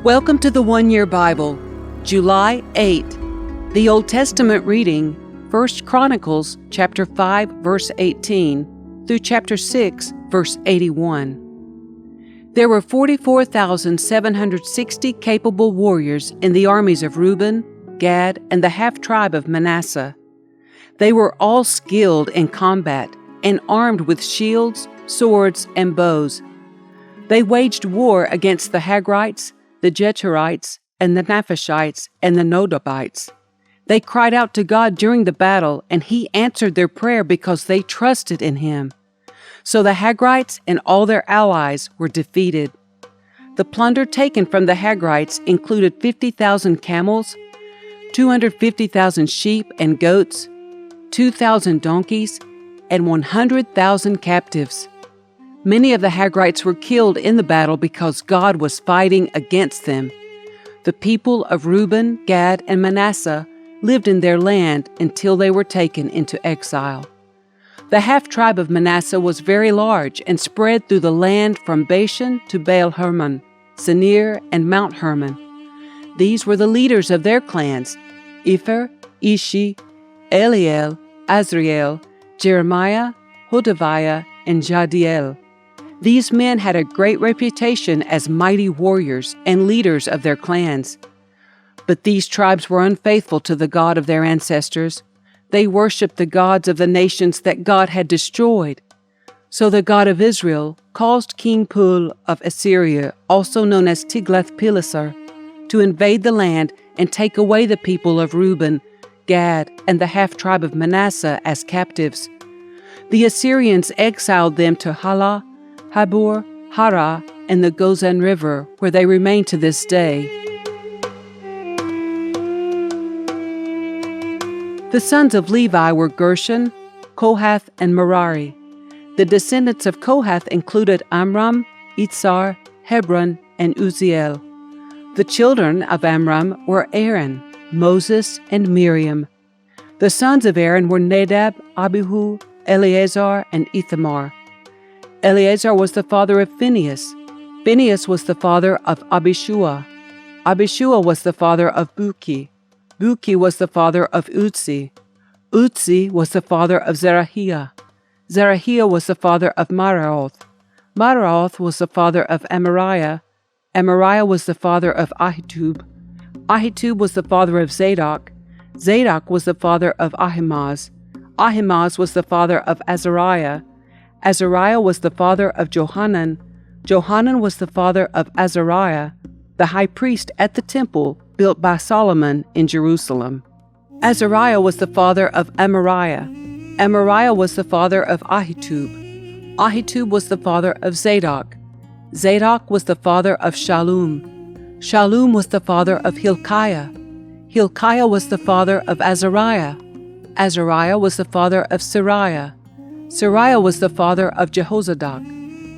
Welcome to the One Year Bible, July 8. The Old Testament reading, 1 Chronicles chapter 5, verse 18, through chapter 6, verse 81. There were 44,760 capable warriors in the armies of Reuben, Gad, and the half-tribe of Manasseh. They were all skilled in combat and armed with shields, swords, and bows. They waged war against the Hagrites, the Jetherites, and the Naphishites, and the Nodabites. They cried out to God during the battle, and He answered their prayer because they trusted in Him. So the Hagrites and all their allies were defeated. The plunder taken from the Hagrites included 50,000 camels, 250,000 sheep and goats, 2,000 donkeys, and 100,000 captives. Many of the Hagrites were killed in the battle because God was fighting against them. The people of Reuben, Gad, and Manasseh lived in their land until they were taken into exile. The half-tribe of Manasseh was very large and spread through the land from Bashan to Baal-Hermon, Senir, and Mount Hermon. These were the leaders of their clans: Epher, Ishi, Eliel, Azriel, Jeremiah, Hodaviah, and Jadiel. These men had a great reputation as mighty warriors and leaders of their clans. But these tribes were unfaithful to the God of their ancestors. They worshipped the gods of the nations that God had destroyed. So the God of Israel caused King Pul of Assyria, also known as Tiglath-Pileser, to invade the land and take away the people of Reuben, Gad, and the half-tribe of Manasseh as captives. The Assyrians exiled them to Halah, Habor, Hara, and the Gozan River, where they remain to this day. The sons of Levi were Gershon, Kohath, and Merari. The descendants of Kohath included Amram, Itzar, Hebron, and Uzziel. The children of Amram were Aaron, Moses, and Miriam. The sons of Aaron were Nadab, Abihu, Eleazar, and Ithamar. Eleazar was the father of Phinehas. Phinehas was the father of Abishua. Abishua was the father of Buki. Buki was the father of Uzzi. Uzzi was the father of Zerahiah. Zerahiah was the father of Maraoth. Maraoth was the father of Amariah. Amariah was the father of Ahitub. Ahitub was the father of Zadok. Zadok was the father of Ahimaaz. Ahimaaz was the father of Azariah. Azariah was the father of Johanan. Johanan was the father of Azariah, the high priest at the temple built by Solomon in Jerusalem. Azariah was the father of Amariah. Amariah was the father of Ahitub. Ahitub was the father of Zadok. Zadok was the father of Shallum. Shallum was the father of Hilkiah. Hilkiah was the father of Azariah. Azariah was the father of Sariah. Sariah was the father of Jehozadak,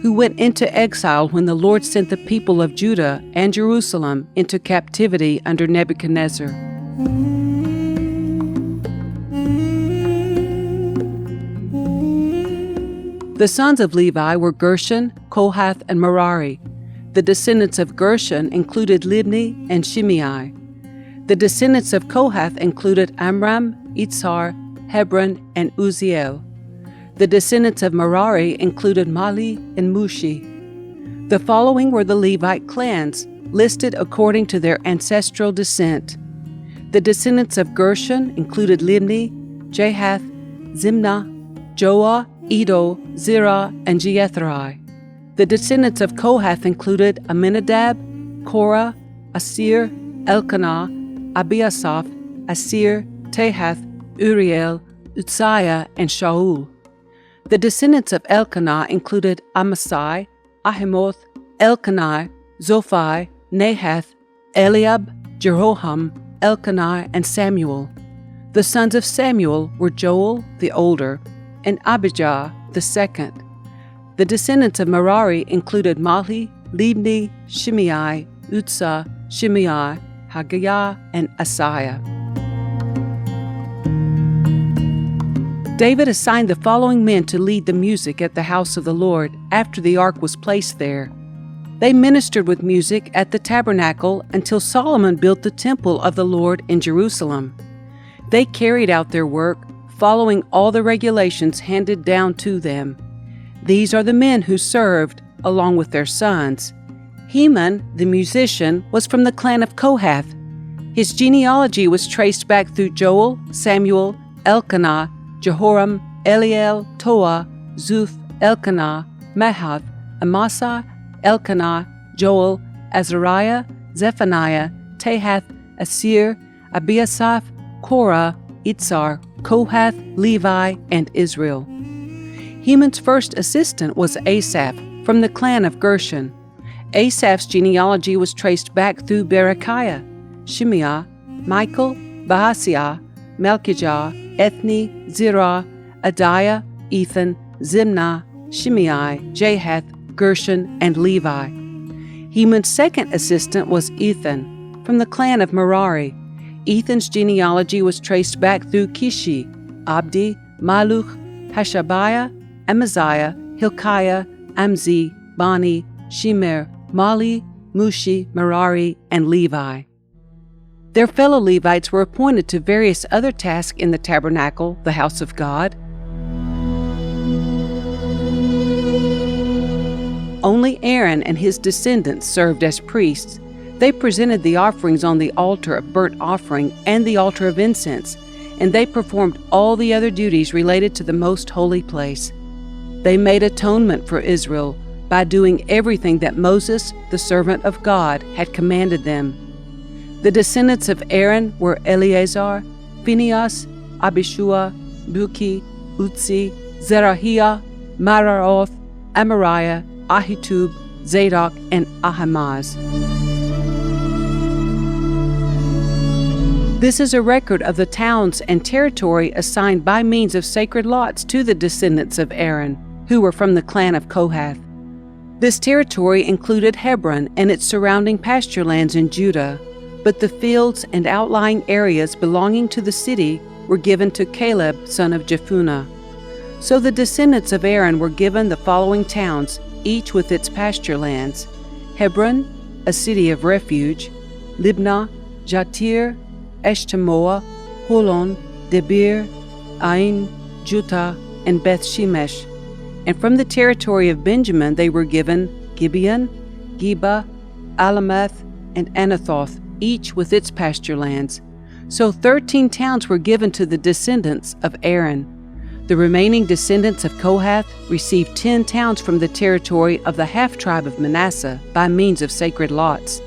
who went into exile when the Lord sent the people of Judah and Jerusalem into captivity under Nebuchadnezzar. The sons of Levi were Gershon, Kohath, and Merari. The descendants of Gershon included Libni and Shimei. The descendants of Kohath included Amram, Itzar, Hebron, and Uzziel. The descendants of Merari included Mali and Mushi. The following were the Levite clans, listed according to their ancestral descent. The descendants of Gershon included Libni, Jahath, Zimnah, Joah, Edo, Zerah, and Jetheri. The descendants of Kohath included Aminadab, Korah, Asir, Elkanah, Abiasaph, Asir, Tahath, Uriel, Uzziah, and Shaul. The descendants of Elkanah included Amasai, Ahimoth, Elkanah, Zophai, Nahath, Eliab, Jeroham, Elkanah, and Samuel. The sons of Samuel were Joel, the older, and Abijah, the second. The descendants of Merari included Mahli, Libni, Shimei, Uzzah, Shimei, Haggiah, and Asaiah. David assigned the following men to lead the music at the house of the Lord after the ark was placed there: They ministered with music at the tabernacle until Solomon built the temple of the Lord in Jerusalem. They carried out their work, following all the regulations handed down to them. These are the men who served, along with their sons. Heman, the musician, was from the clan of Kohath. His genealogy was traced back through Joel, Samuel, Elkanah, Jehoram, Eliel, Toah, Zuph, Elkanah, Mahath, Amasai, Elkanah, Joel, Azariah, Zephaniah, Tahath, Asir, Abiasaph, Korah, Itzar, Kohath, Levi, and Israel. Heman's first assistant was Asaph, from the clan of Gershon. Asaph's genealogy was traced back through Berechiah, Shimea, Michael, Bahasiah, Melchijah, Ethni, Zerah, Adiah, Ethan, Zimnah, Shimei, Jahath, Gershon, and Levi. Heman's second assistant was Ethan, from the clan of Merari. Ethan's genealogy was traced back through Kishi, Abdi, Maluch, Hashabiah, Amaziah, Hilkiah, Amzi, Bani, Shemer, Mali, Mushi, Merari, and Levi. Their fellow Levites were appointed to various other tasks in the tabernacle, the house of God. Only Aaron and his descendants served as priests. They presented the offerings on the altar of burnt offering and the altar of incense, and they performed all the other duties related to the most holy place. They made atonement for Israel by doing everything that Moses, the servant of God, had commanded them. The descendants of Aaron were Eleazar, Phinehas, Abishua, Buki, Utzi, Zerahiah, Maraoth, Amariah, Ahitub, Zadok, and Ahimaaz. This is a record of the towns and territory assigned by means of sacred lots to the descendants of Aaron, who were from the clan of Kohath. This territory included Hebron and its surrounding pasture lands in Judah, but the fields and outlying areas belonging to the city were given to Caleb, son of Jephunneh. So the descendants of Aaron were given the following towns, each with its pasture lands: Hebron, a city of refuge; Libnah, Jatir, Eshtemoa, Holon, Debir, Ain, Juttah, and Beth Shemesh. And from the territory of Benjamin they were given Gibeon, Geba, Alameth, and Anathoth, each with its pasture lands. So 13 towns were given to the descendants of Aaron. The remaining descendants of Kohath received 10 towns from the territory of the half-tribe of Manasseh by means of sacred lots.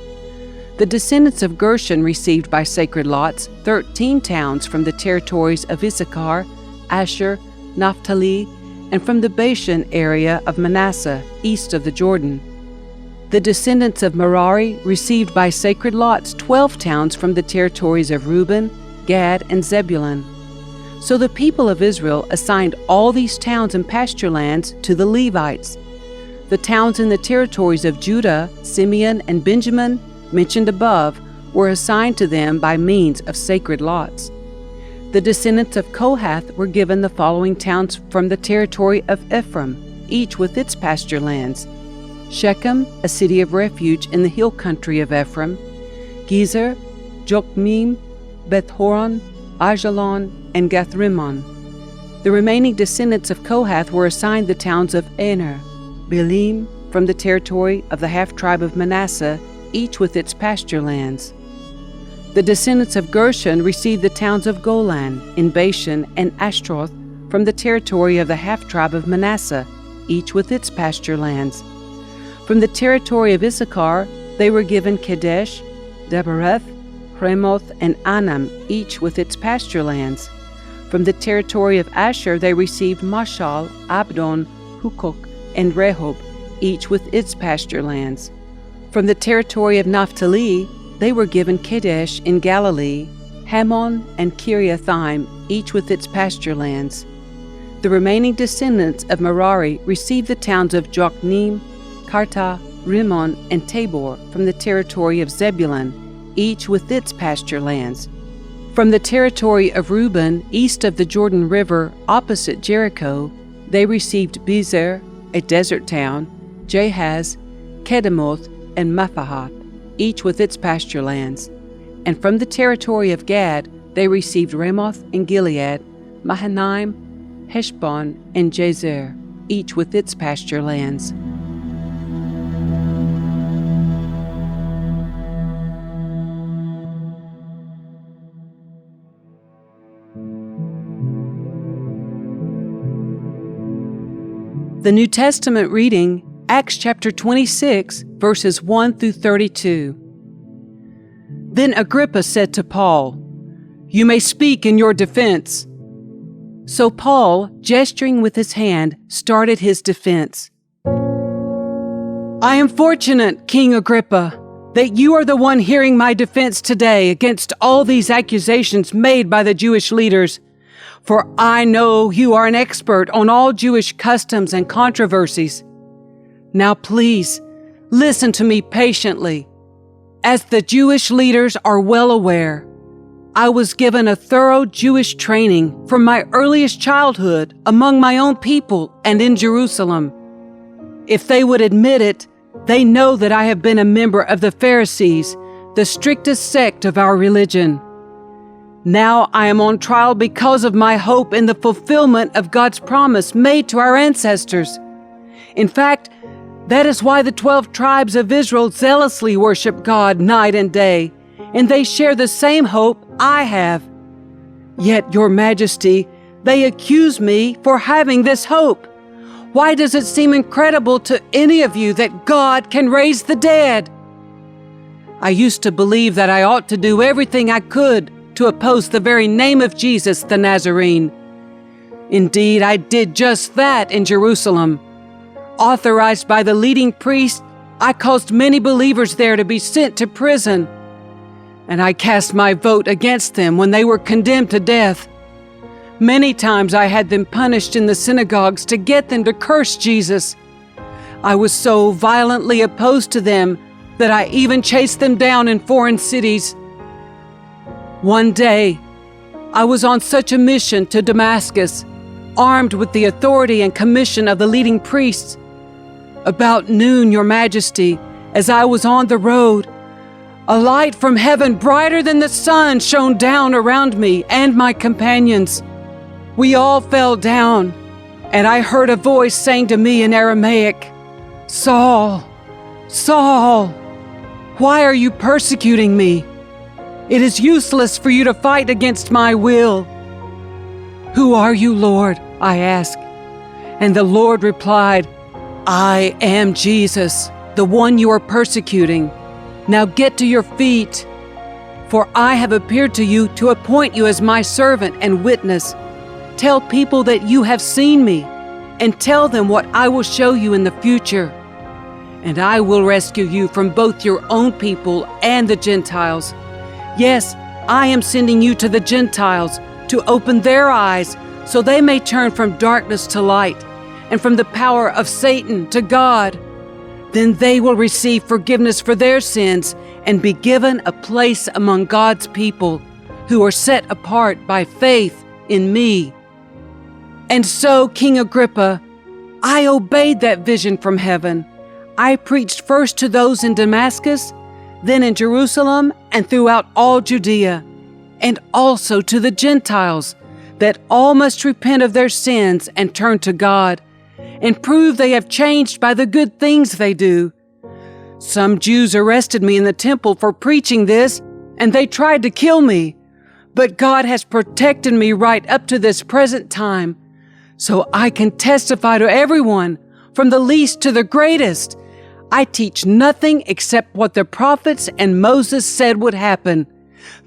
The descendants of Gershon received by sacred lots 13 towns from the territories of Issachar, Asher, Naphtali, and from the Bashan area of Manasseh, east of the Jordan. The descendants of Merari received by sacred lots 12 towns from the territories of Reuben, Gad, and Zebulun. So the people of Israel assigned all these towns and pasture lands to the Levites. The towns in the territories of Judah, Simeon, and Benjamin, mentioned above, were assigned to them by means of sacred lots. The descendants of Kohath were given the following towns from the territory of Ephraim, each with its pasture lands: Shechem, a city of refuge in the hill country of Ephraim; Gezer, Jokmeam, Beth-horon, Ajalon, and Gathrimmon. The remaining descendants of Kohath were assigned the towns of Aner, Belim, from the territory of the half-tribe of Manasseh, each with its pasture lands. The descendants of Gershon received the towns of Golan, in Bashan, and Ashtroth, from the territory of the half-tribe of Manasseh, each with its pasture lands. From the territory of Issachar, they were given Kedesh, Debereth, Ramoth, and Anam, each with its pasture lands. From the territory of Asher, they received Mashal, Abdon, Hukok, and Rehob, each with its pasture lands. From the territory of Naphtali, they were given Kedesh in Galilee, Hamon, and Kiriathaim, each with its pasture lands. The remaining descendants of Merari received the towns of Jokneam, Karta, Rimmon, and Tabor from the territory of Zebulun, each with its pasture lands. From the territory of Reuben, east of the Jordan River, opposite Jericho, they received Bezer, a desert town, Jahaz, Kedemoth, and Mephahath, each with its pasture lands. And from the territory of Gad they received Ramoth and Gilead, Mahanaim, Heshbon, and Jazer, each with its pasture lands. The New Testament reading, Acts chapter 26, verses 1 through 32. Then Agrippa said to Paul, "You may speak in your defense." So Paul, gesturing with his hand, started his defense. "I am fortunate, King Agrippa, that you are the one hearing my defense today against all these accusations made by the Jewish leaders. For I know you are an expert on all Jewish customs and controversies. Now please, listen to me patiently. As the Jewish leaders are well aware, I was given a thorough Jewish training from my earliest childhood among my own people and in Jerusalem. If they would admit it, they know that I have been a member of the Pharisees, the strictest sect of our religion. Now I am on trial because of my hope in the fulfillment of God's promise made to our ancestors. In fact, that is why the 12 tribes of Israel zealously worship God night and day, and they share the same hope I have. Yet, Your Majesty, they accuse me for having this hope. Why does it seem incredible to any of you that God can raise the dead? I used to believe that I ought to do everything I could to oppose the very name of Jesus the Nazarene. Indeed, I did just that in Jerusalem. Authorized by the leading priest, I caused many believers there to be sent to prison. And I cast my vote against them when they were condemned to death. Many times I had them punished in the synagogues to get them to curse Jesus. I was so violently opposed to them that I even chased them down in foreign cities. One day, I was on such a mission to Damascus, armed with the authority and commission of the leading priests. About noon, Your Majesty, as I was on the road, a light from heaven brighter than the sun shone down around me and my companions. We all fell down, and I heard a voice saying to me in Aramaic, "Saul, Saul, why are you persecuting me? It is useless for you to fight against my will." "Who are you, Lord?" I asked. And the Lord replied, "I am Jesus, the one you are persecuting. Now get to your feet, for I have appeared to you to appoint you as my servant and witness. Tell people that you have seen me, and tell them what I will show you in the future. And I will rescue you from both your own people and the Gentiles. Yes, I am sending you to the Gentiles to open their eyes so they may turn from darkness to light and from the power of Satan to God. Then they will receive forgiveness for their sins and be given a place among God's people who are set apart by faith in me." And so, King Agrippa, I obeyed that vision from heaven. I preached first to those in Damascus, then in Jerusalem and throughout all Judea, and also to the Gentiles, that all must repent of their sins and turn to God, and prove they have changed by the good things they do. Some Jews arrested me in the temple for preaching this, and they tried to kill me. But God has protected me right up to this present time, so I can testify to everyone, from the least to the greatest. I teach nothing except what the prophets and Moses said would happen,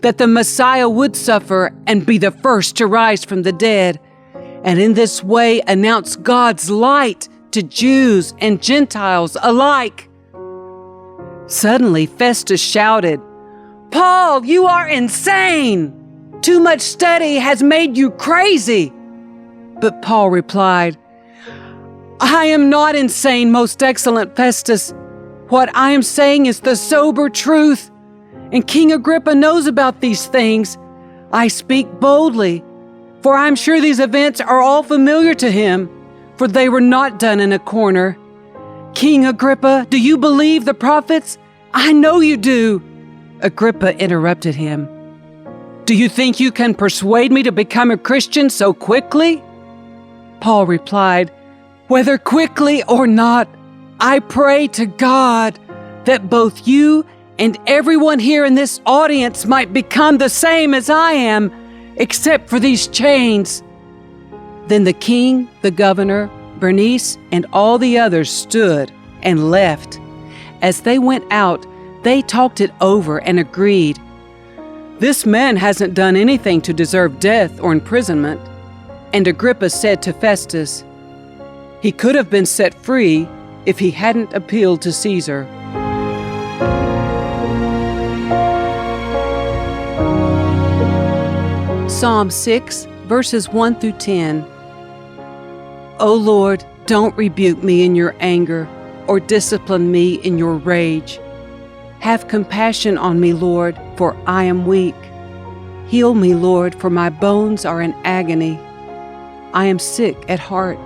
that the Messiah would suffer and be the first to rise from the dead, and in this way announce God's light to Jews and Gentiles alike." Suddenly Festus shouted, "Paul, you are insane! Too much study has made you crazy!" But Paul replied, "I am not insane, most excellent Festus. What I am saying is the sober truth, and King Agrippa knows about these things. I speak boldly, for I am sure these events are all familiar to him, for they were not done in a corner. King Agrippa, do you believe the prophets? I know you do. Agrippa interrupted him. Do you think you can persuade me to become a Christian so quickly? Paul replied, Whether quickly or not, I pray to God that both you and everyone here in this audience might become the same as I am, except for these chains. Then the king, the governor, Bernice, and all the others stood and left. As they went out, they talked it over and agreed, This man hasn't done anything to deserve death or imprisonment. And Agrippa said to Festus, He could have been set free if he hadn't appealed to Caesar. Psalm 6, verses 1 through 10. O Lord, don't rebuke me in your anger or discipline me in your rage. Have compassion on me, Lord, for I am weak. Heal me, Lord, for my bones are in agony. I am sick at heart.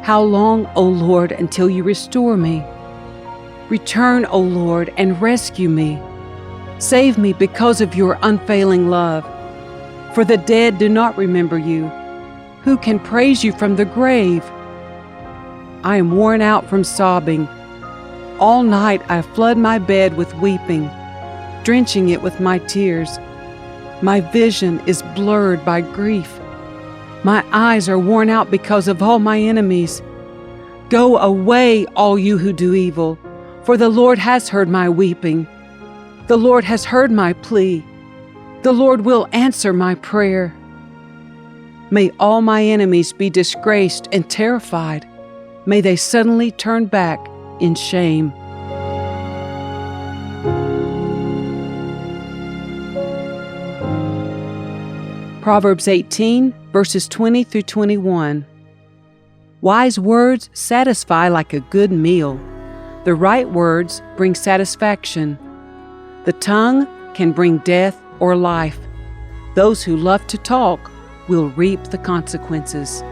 How long, O Lord, until you restore me? Return, O Lord, and rescue me. Save me because of your unfailing love. For the dead do not remember you. Who can praise you from the grave? I am worn out from sobbing. All night I flood my bed with weeping, drenching it with my tears. My vision is blurred by grief. My eyes are worn out because of all my enemies. Go away, all you who do evil, for the Lord has heard my weeping. The Lord has heard my plea. The Lord will answer my prayer. May all my enemies be disgraced and terrified. May they suddenly turn back in shame. Proverbs 18, verses 20 through 21. Wise words satisfy like a good meal. The right words bring satisfaction. The tongue can bring death or life. Those who love to talk will reap the consequences.